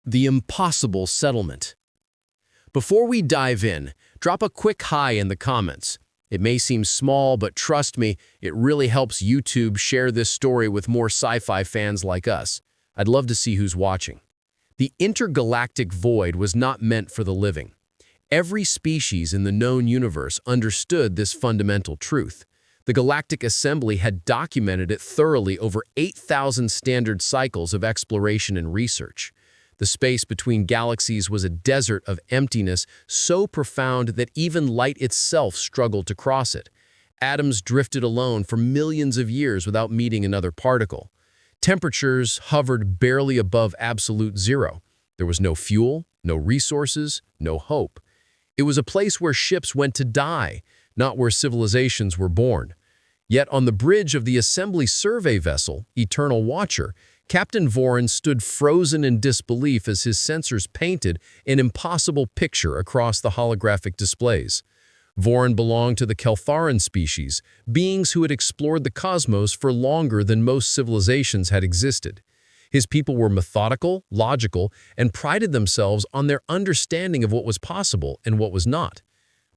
The impossible settlement. Before we dive in, drop a quick hi in the comments. It may seem small, but trust me, it really helps YouTube share this story with more sci-fi fans like us. I'd love to see who's watching. The intergalactic void was not meant for the living. Every species in the known universe understood this fundamental truth. The Galactic Assembly had documented it thoroughly over 8,000 standard cycles of exploration and research. The space between galaxies was a desert of emptiness so profound that even light itself struggled to cross it. Atoms drifted alone for millions of years without meeting another particle. Temperatures hovered barely above absolute zero. There was no fuel, no resources, no hope. It was a place where ships went to die, not where civilizations were born. Yet on the bridge of the Assembly survey vessel, Eternal Watcher, Captain Voran stood frozen in disbelief as his sensors painted an impossible picture across the holographic displays. Voran belonged to the Keltharan species, beings who had explored the cosmos for longer than most civilizations had existed. His people were methodical, logical, and prided themselves on their understanding of what was possible and what was not.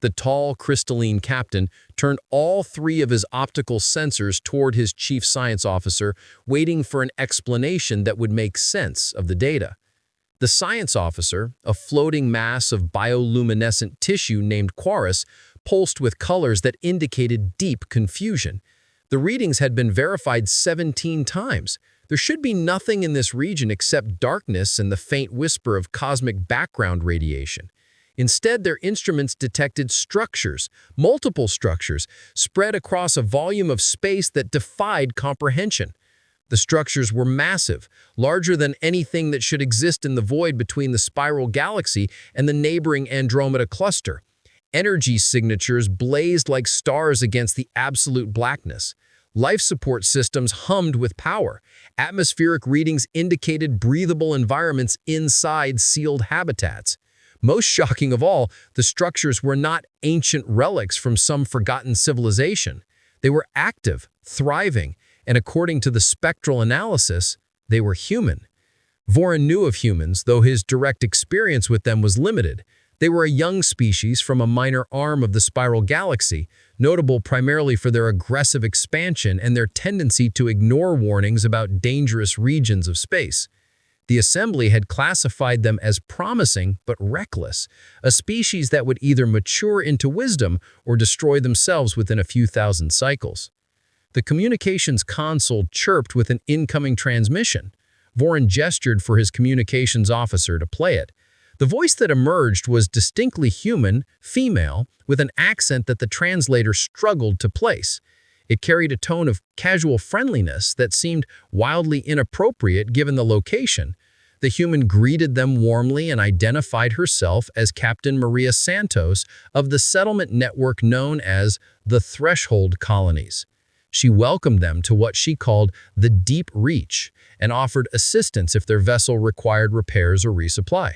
The tall, crystalline captain turned all three of his optical sensors toward his chief science officer, waiting for an explanation that would make sense of the data. The science officer, a floating mass of bioluminescent tissue named Quarus, pulsed with colors that indicated deep confusion. The readings had been verified 17 times. There should be nothing in this region except darkness and the faint whisper of cosmic background radiation. Instead, their instruments detected structures, multiple structures, spread across a volume of space that defied comprehension. The structures were massive, larger than anything that should exist in the void between the spiral galaxy and the neighboring Andromeda cluster. Energy signatures blazed like stars against the absolute blackness. Life support systems hummed with power. Atmospheric readings indicated breathable environments inside sealed habitats. Most shocking of all, the structures were not ancient relics from some forgotten civilization. They were active, thriving, and according to the spectral analysis, they were human. Voran knew of humans, though his direct experience with them was limited. They were a young species from a minor arm of the spiral galaxy, notable primarily for their aggressive expansion and their tendency to ignore warnings about dangerous regions of space. The Assembly had classified them as promising but reckless, a species that would either mature into wisdom or destroy themselves within a few thousand cycles. The communications console chirped with an incoming transmission. Voran gestured for his communications officer to play it. The voice that emerged was distinctly human, female, with an accent that the translator struggled to place. It carried a tone of casual friendliness that seemed wildly inappropriate given the location. The human greeted them warmly and identified herself as Captain Maria Santos of the settlement network known as the Threshold Colonies. She welcomed them to what she called the Deep Reach and offered assistance if their vessel required repairs or resupply.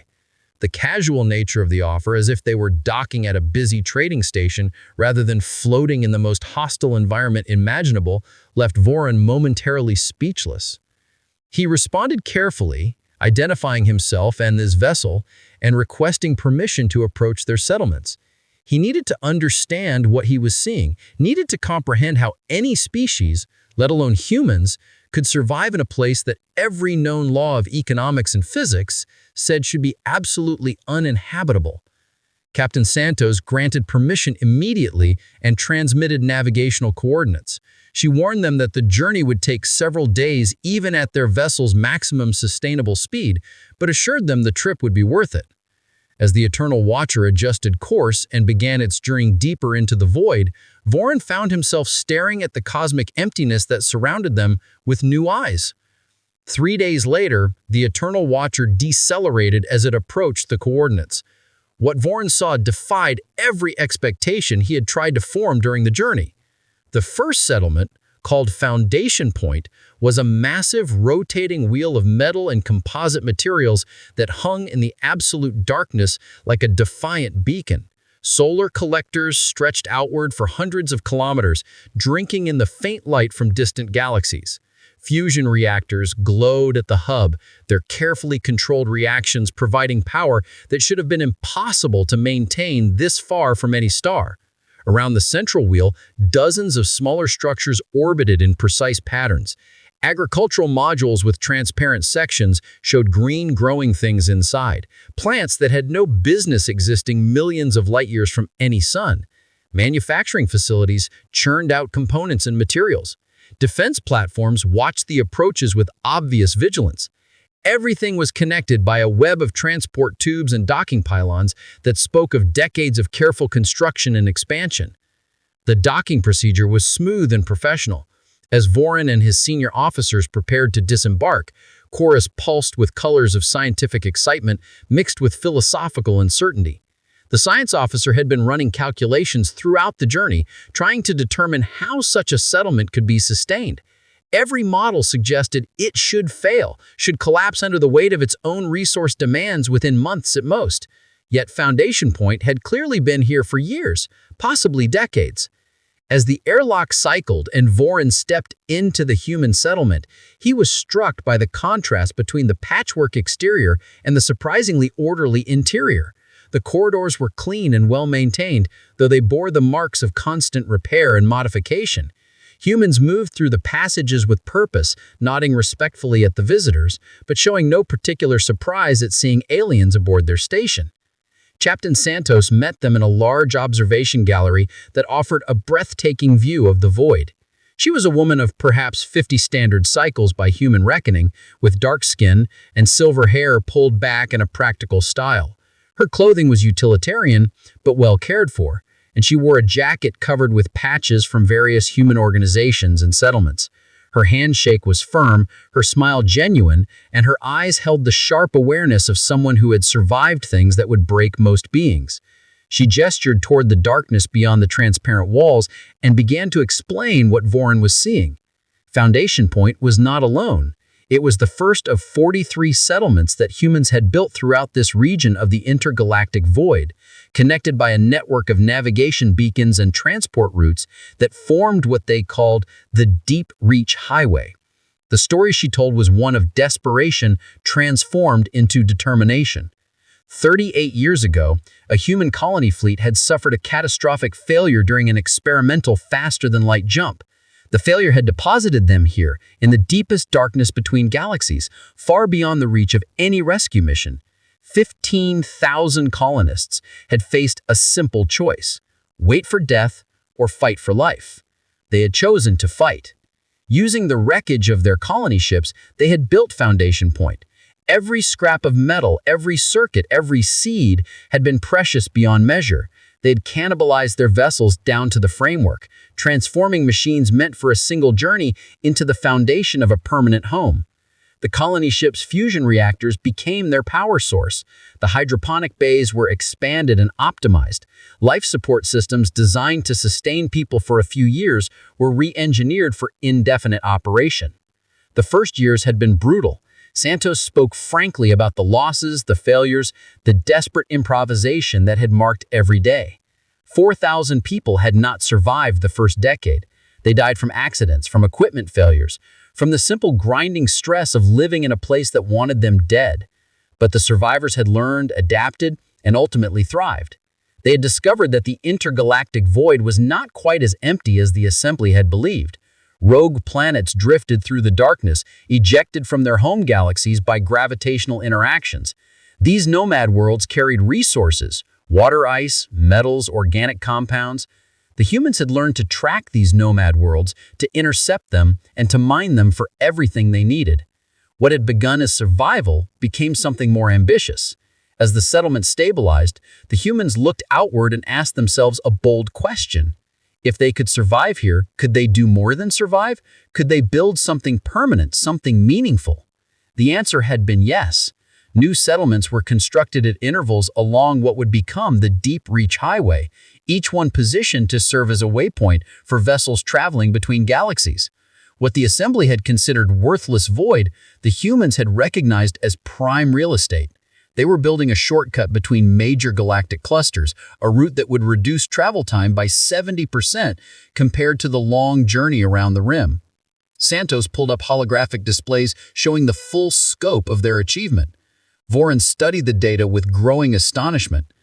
The casual nature of the offer, as if they were docking at a busy trading station rather than floating in the most hostile environment imaginable, left Voran momentarily speechless. He responded carefully, identifying himself and his vessel, and requesting permission to approach their settlements. He needed to understand what he was seeing, needed to comprehend how any species, let alone humans, could survive in a place that every known law of economics and physics said should be absolutely uninhabitable. Captain Santos granted permission immediately and transmitted navigational coordinates. She warned them that the journey would take several days even at their vessel's maximum sustainable speed, but assured them the trip would be worth it. As the Eternal Watcher adjusted course and began its journey deeper into the void, Voran found himself staring at the cosmic emptiness that surrounded them with new eyes. 3 days later, the Eternal Watcher decelerated as it approached the coordinates. What Voran saw defied every expectation he had tried to form during the journey. The first settlement, called Foundation Point, was a massive rotating wheel of metal and composite materials that hung in the absolute darkness like a defiant beacon. Solar collectors stretched outward for hundreds of kilometers, drinking in the faint light from distant galaxies. Fusion reactors glowed at the hub, their carefully controlled reactions providing power that should have been impossible to maintain this far from any star. Around the central wheel, dozens of smaller structures orbited in precise patterns. Agricultural modules with transparent sections showed green growing things inside, plants that had no business existing millions of light years from any sun. Manufacturing facilities churned out components and materials. Defense platforms watched the approaches with obvious vigilance. Everything was connected by a web of transport tubes and docking pylons that spoke of decades of careful construction and expansion. The docking procedure was smooth and professional. As Voron and his senior officers prepared to disembark, Chorus pulsed with colors of scientific excitement mixed with philosophical uncertainty. The science officer had been running calculations throughout the journey, trying to determine how such a settlement could be sustained. Every model suggested it should fail, should collapse under the weight of its own resource demands within months at most. Yet Foundation Point had clearly been here for years, possibly decades. As the airlock cycled and Voron stepped into the human settlement, he was struck by the contrast between the patchwork exterior and the surprisingly orderly interior. The corridors were clean and well-maintained, though they bore the marks of constant repair and modification. Humans moved through the passages with purpose, nodding respectfully at the visitors, but showing no particular surprise at seeing aliens aboard their station. Captain Santos met them in a large observation gallery that offered a breathtaking view of the void. She was a woman of perhaps 50 standard cycles by human reckoning, with dark skin and silver hair pulled back in a practical style. Her clothing was utilitarian, but well cared for, and she wore a jacket covered with patches from various human organizations and settlements. Her handshake was firm, her smile genuine, and her eyes held the sharp awareness of someone who had survived things that would break most beings. She gestured toward the darkness beyond the transparent walls and began to explain what Voron was seeing. Foundation Point was not alone. It was the first of 43 settlements that humans had built throughout this region of the intergalactic void, connected by a network of navigation beacons and transport routes that formed what they called the Deep Reach Highway. The story she told was one of desperation transformed into determination. 38 years ago, a human colony fleet had suffered a catastrophic failure during an experimental faster-than-light jump. The failure had deposited them here, in the deepest darkness between galaxies, far beyond the reach of any rescue mission. 15,000 colonists had faced a simple choice: wait for death or fight for life. They had chosen to fight. Using the wreckage of their colony ships, they had built Foundation Point. Every scrap of metal, every circuit, every seed had been precious beyond measure. They had cannibalized their vessels down to the framework, transforming machines meant for a single journey into the foundation of a permanent home. The colony ship's fusion reactors became their power source. The hydroponic bays were expanded and optimized. Life support systems designed to sustain people for a few years were re-engineered for indefinite operation. The first years had been brutal. Santos spoke frankly about the losses, the failures, the desperate improvisation that had marked every day. 4,000 people had not survived the first decade. They died from accidents, from equipment failures, from the simple grinding stress of living in a place that wanted them dead. But the survivors had learned, adapted, and ultimately thrived. They had discovered that the intergalactic void was not quite as empty as the Assembly had believed. Rogue planets drifted through the darkness, ejected from their home galaxies by gravitational interactions. These nomad worlds carried resources: water ice, metals, organic compounds. The humans had learned to track these nomad worlds, to intercept them, and to mine them for everything they needed. What had begun as survival became something more ambitious. As the settlement stabilized, the humans looked outward and asked themselves a bold question. If they could survive here, could they do more than survive? Could they build something permanent, something meaningful? The answer had been yes. New settlements were constructed at intervals along what would become the Deep Reach Highway, each one positioned to serve as a waypoint for vessels traveling between galaxies. What the Assembly had considered worthless void, the humans had recognized as prime real estate. They were building a shortcut between major galactic clusters, a route that would reduce travel time by 70% compared to the long journey around the rim. Santos pulled up holographic displays showing the full scope of their achievement. Voren studied the data with growing astonishment.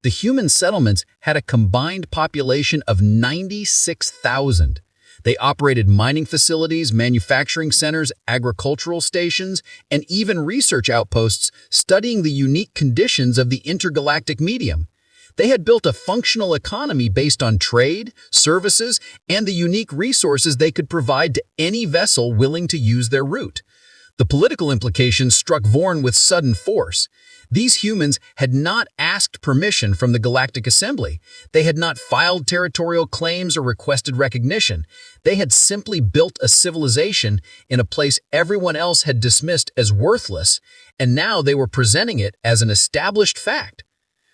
The human settlements had a combined population of 96,000. They operated mining facilities, manufacturing centers, agricultural stations, and even research outposts studying the unique conditions of the intergalactic medium. They had built a functional economy based on trade, services, and the unique resources they could provide to any vessel willing to use their route. The political implications struck Voren with sudden force. These humans had not asked permission from the Galactic Assembly. They had not filed territorial claims or requested recognition. They had simply built a civilization in a place everyone else had dismissed as worthless, and now they were presenting it as an established fact.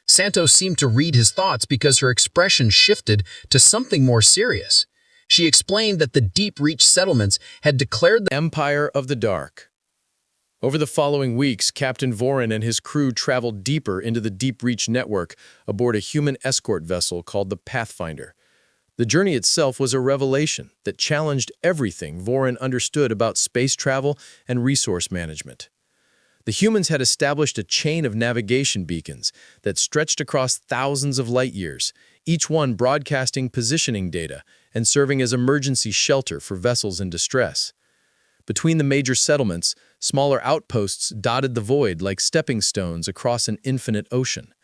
Santos seemed to read his thoughts because her expression shifted to something more serious. She explained that the Deep Reach settlements had declared the Empire of the Dark. Over the following weeks, Captain Voren and his crew traveled deeper into the Deep Reach network aboard a human escort vessel called the Pathfinder. The journey itself was a revelation that challenged everything Voren understood about space travel and resource management. The humans had established a chain of navigation beacons that stretched across thousands of light years, each one broadcasting positioning data and serving as emergency shelter for vessels in distress. Between the major settlements, smaller outposts dotted the void like stepping stones across an infinite ocean.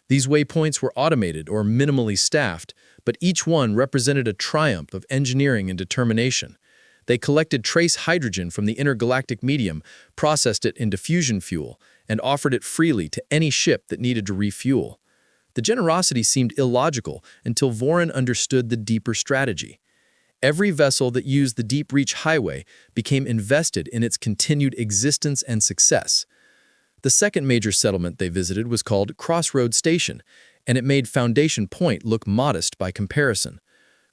These waypoints were automated or minimally staffed, but each one represented a triumph of engineering and determination. They collected trace hydrogen from the intergalactic medium, processed it into fusion fuel, and offered it freely to any ship that needed to refuel. The generosity seemed illogical until Voren understood the deeper strategy. Every vessel that used the Deep Reach highway became invested in its continued existence and success. The second major settlement they visited was called Crossroads Station, and it made Foundation Point look modest by comparison.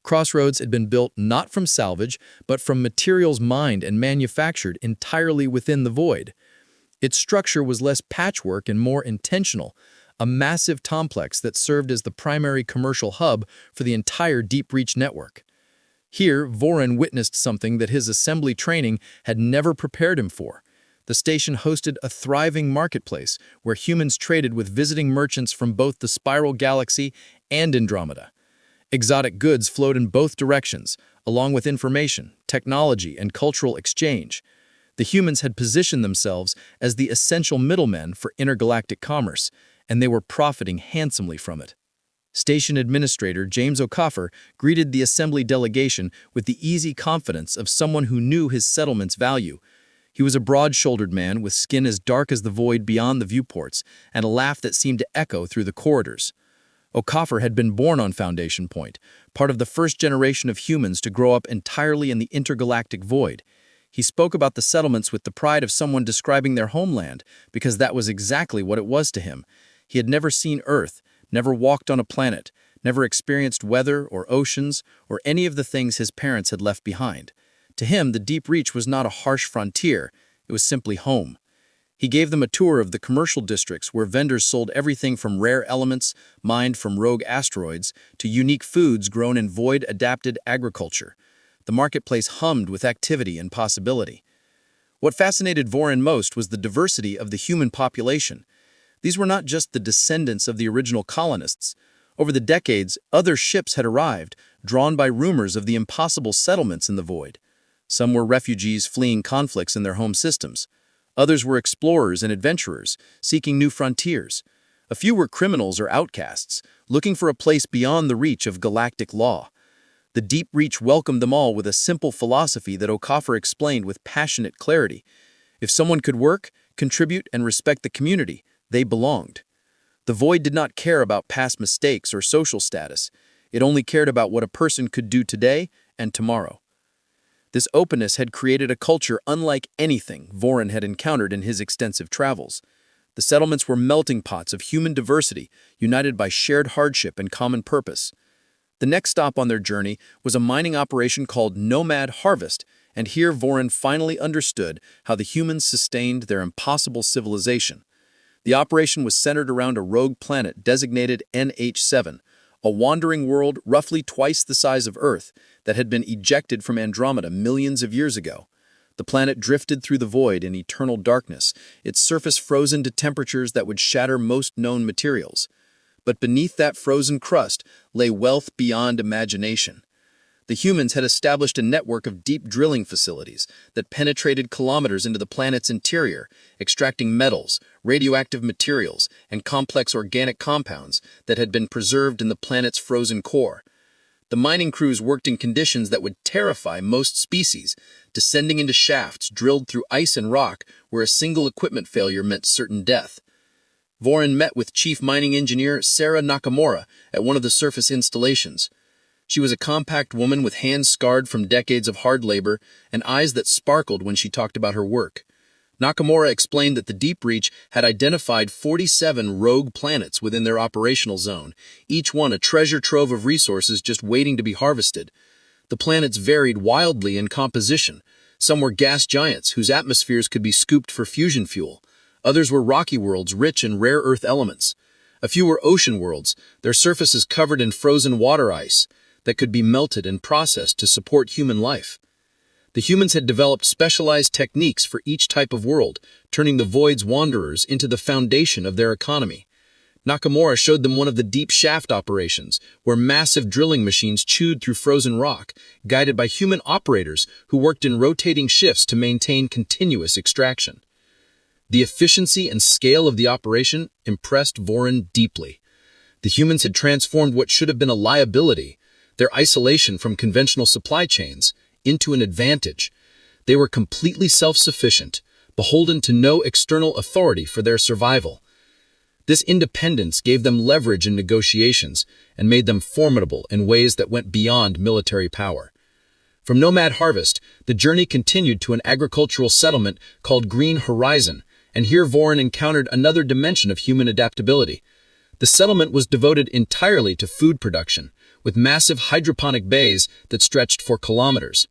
Crossroads had been built not from salvage, but from materials mined and manufactured entirely within the void. Its structure was less patchwork and more intentional, a massive complex that served as the primary commercial hub for the entire Deep Reach network. Here, Voren witnessed something that his assembly training had never prepared him for. The station hosted a thriving marketplace where humans traded with visiting merchants from both the Spiral Galaxy and Andromeda. Exotic goods flowed in both directions, along with information, technology, and cultural exchange. The humans had positioned themselves as the essential middlemen for intergalactic commerce, and they were profiting handsomely from it. Station Administrator James O'Coffer greeted the assembly delegation with the easy confidence of someone who knew his settlement's value. He was a broad-shouldered man with skin as dark as the void beyond the viewports and a laugh that seemed to echo through the corridors. O'Coffer had been born on Foundation Point, part of the first generation of humans to grow up entirely in the intergalactic void. He spoke about the settlements with the pride of someone describing their homeland, because that was exactly what it was to him. He had never seen Earth, never walked on a planet, never experienced weather or oceans or any of the things his parents had left behind. To him, the Deep Reach was not a harsh frontier, it was simply home. He gave them a tour of the commercial districts where vendors sold everything from rare elements mined from rogue asteroids to unique foods grown in void-adapted agriculture. The marketplace hummed with activity and possibility. What fascinated Voren most was the diversity of the human population. These were not just the descendants of the original colonists. Over the decades, other ships had arrived, drawn by rumors of the impossible settlements in the void. Some were refugees fleeing conflicts in their home systems. Others were explorers and adventurers, seeking new frontiers. A few were criminals or outcasts, looking for a place beyond the reach of galactic law. The Deep Reach welcomed them all with a simple philosophy that O'Coffer explained with passionate clarity. If someone could work, contribute, and respect the community, they belonged. The void did not care about past mistakes or social status. It only cared about what a person could do today and tomorrow. This openness had created a culture unlike anything Voren had encountered in his extensive travels. The settlements were melting pots of human diversity, united by shared hardship and common purpose. The next stop on their journey was a mining operation called Nomad Harvest, and here Voren finally understood how the humans sustained their impossible civilization. The operation was centered around a rogue planet designated NH7, a wandering world roughly twice the size of Earth that had been ejected from Andromeda millions of years ago. The planet drifted through the void in eternal darkness, its surface frozen to temperatures that would shatter most known materials. But beneath that frozen crust lay wealth beyond imagination. The humans had established a network of deep drilling facilities that penetrated kilometers into the planet's interior, extracting metals, radioactive materials, and complex organic compounds that had been preserved in the planet's frozen core. The mining crews worked in conditions that would terrify most species, descending into shafts drilled through ice and rock where a single equipment failure meant certain death. Vorin met with Chief Mining Engineer Sarah Nakamura at one of the surface installations. She was a compact woman with hands scarred from decades of hard labor and eyes that sparkled when she talked about her work. Nakamura explained that the Deep Reach had identified 47 rogue planets within their operational zone, each one a treasure trove of resources just waiting to be harvested. The planets varied wildly in composition. Some were gas giants whose atmospheres could be scooped for fusion fuel. Others were rocky worlds rich in rare earth elements. A few were ocean worlds, their surfaces covered in frozen water ice that could be melted and processed to support human life. The humans had developed specialized techniques for each type of world, turning the void's wanderers into the foundation of their economy. Nakamura showed them one of the deep shaft operations, where massive drilling machines chewed through frozen rock, guided by human operators who worked in rotating shifts to maintain continuous extraction. The efficiency and scale of the operation impressed Vorin deeply. The humans had transformed what should have been a liability, their isolation from conventional supply chains, into an advantage. They were completely self-sufficient, beholden to no external authority for their survival. This independence gave them leverage in negotiations and made them formidable in ways that went beyond military power. From Nomad Harvest, the journey continued to an agricultural settlement called Green Horizon, and here Vorin encountered another dimension of human adaptability. The settlement was devoted entirely to food production, with massive hydroponic bays that stretched for kilometers.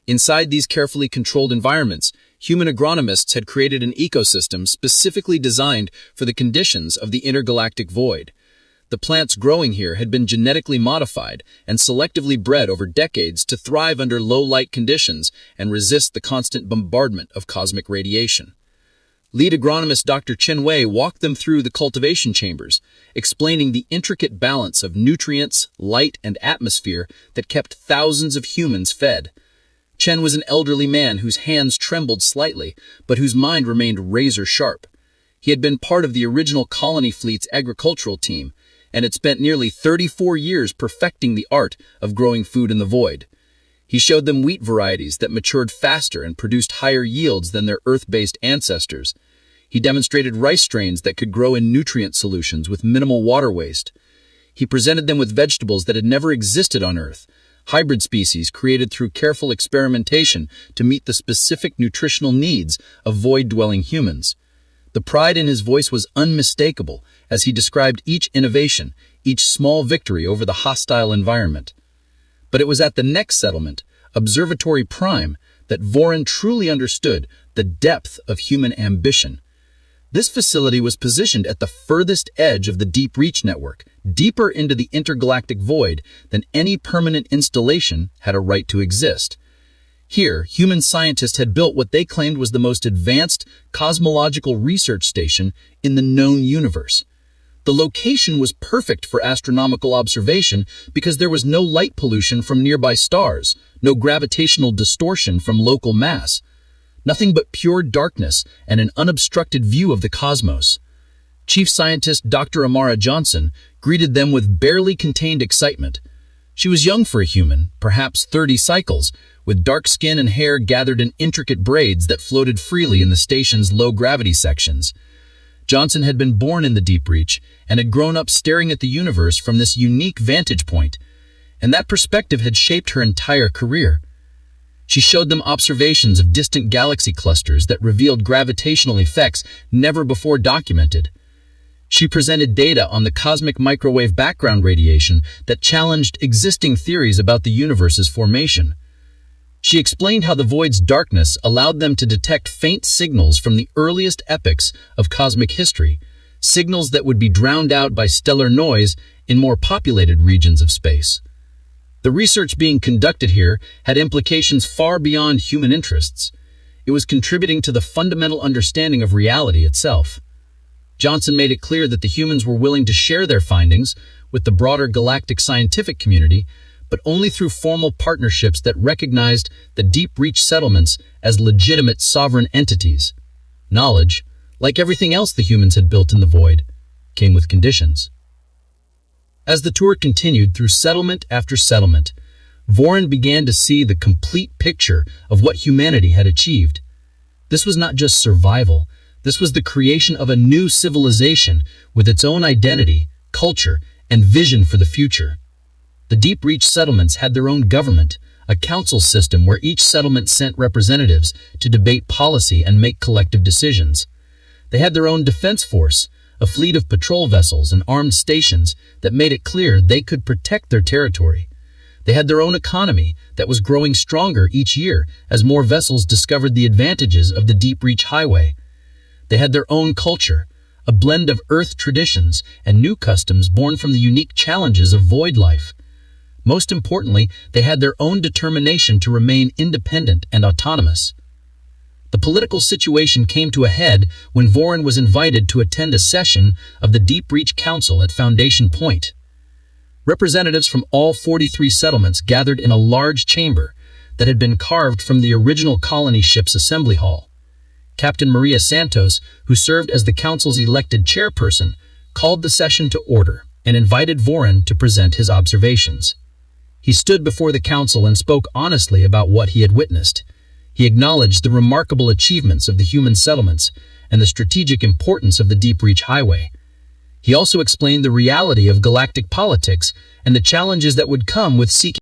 Inside these carefully controlled environments, human agronomists had created an ecosystem specifically designed for the conditions of the intergalactic void. The plants growing here had been genetically modified and selectively bred over decades to thrive under low-light conditions and resist the constant bombardment of cosmic radiation. Lead agronomist Dr. Chen Wei walked them through the cultivation chambers, explaining the intricate balance of nutrients, light, and atmosphere that kept thousands of humans fed. Chen was an elderly man whose hands trembled slightly, but whose mind remained razor-sharp. He had been part of the original colony fleet's agricultural team, and had spent nearly 34 years perfecting the art of growing food in the void. He showed them wheat varieties that matured faster and produced higher yields than their Earth-based ancestors. He demonstrated rice strains that could grow in nutrient solutions with minimal water waste. He presented them with vegetables that had never existed on Earth, hybrid species created through careful experimentation to meet the specific nutritional needs of void-dwelling humans. The pride in his voice was unmistakable as he described each innovation, each small victory over the hostile environment. But it was at the next settlement, Observatory Prime, that Vorin truly understood the depth of human ambition. This facility was positioned at the furthest edge of the Deep Reach network, deeper into the intergalactic void than any permanent installation had a right to exist. Here, human scientists had built what they claimed was the most advanced cosmological research station in the known universe. The location was perfect for astronomical observation because there was no light pollution from nearby stars, no gravitational distortion from local mass, nothing but pure darkness and an unobstructed view of the cosmos. Chief Scientist Dr. Amara Johnson greeted them with barely contained excitement. She was young for a human, perhaps 30 cycles, with dark skin and hair gathered in intricate braids that floated freely in the station's low-gravity sections. Johnson had been born in the Deep Reach and had grown up staring at the universe from this unique vantage point, and that perspective had shaped her entire career. She showed them observations of distant galaxy clusters that revealed gravitational effects never before documented. She presented data on the cosmic microwave background radiation that challenged existing theories about the universe's formation. She explained how the void's darkness allowed them to detect faint signals from the earliest epochs of cosmic history, signals that would be drowned out by stellar noise in more populated regions of space. The research being conducted here had implications far beyond human interests. It was contributing to the fundamental understanding of reality itself. Johnson made it clear that the humans were willing to share their findings with the broader galactic scientific community, but only through formal partnerships that recognized the deep-reach settlements as legitimate sovereign entities. Knowledge, like everything else the humans had built in the void, came with conditions. As the tour continued through settlement after settlement, Voren began to see the complete picture of what humanity had achieved. This was not just survival. This was the creation of a new civilization with its own identity, culture, and vision for the future. The deep-reach settlements had their own government, a council system where each settlement sent representatives to debate policy and make collective decisions. They had their own defense force, a fleet of patrol vessels and armed stations that made it clear they could protect their territory. They had their own economy that was growing stronger each year as more vessels discovered the advantages of the deep-reach highway. They had their own culture, a blend of Earth traditions and new customs born from the unique challenges of void life. Most importantly, they had their own determination to remain independent and autonomous. The political situation came to a head when Voren was invited to attend a session of the Deep-Reach Council at Foundation Point. Representatives from all 43 settlements gathered in a large chamber that had been carved from the original colony ship's assembly hall. Captain Maria Santos, who served as the council's elected chairperson, called the session to order and invited Voren to present his observations. He stood before the council and spoke honestly about what he had witnessed. He acknowledged the remarkable achievements of the human settlements and the strategic importance of the Deep-Reach Highway. He also explained the reality of galactic politics and the challenges that would come with seeking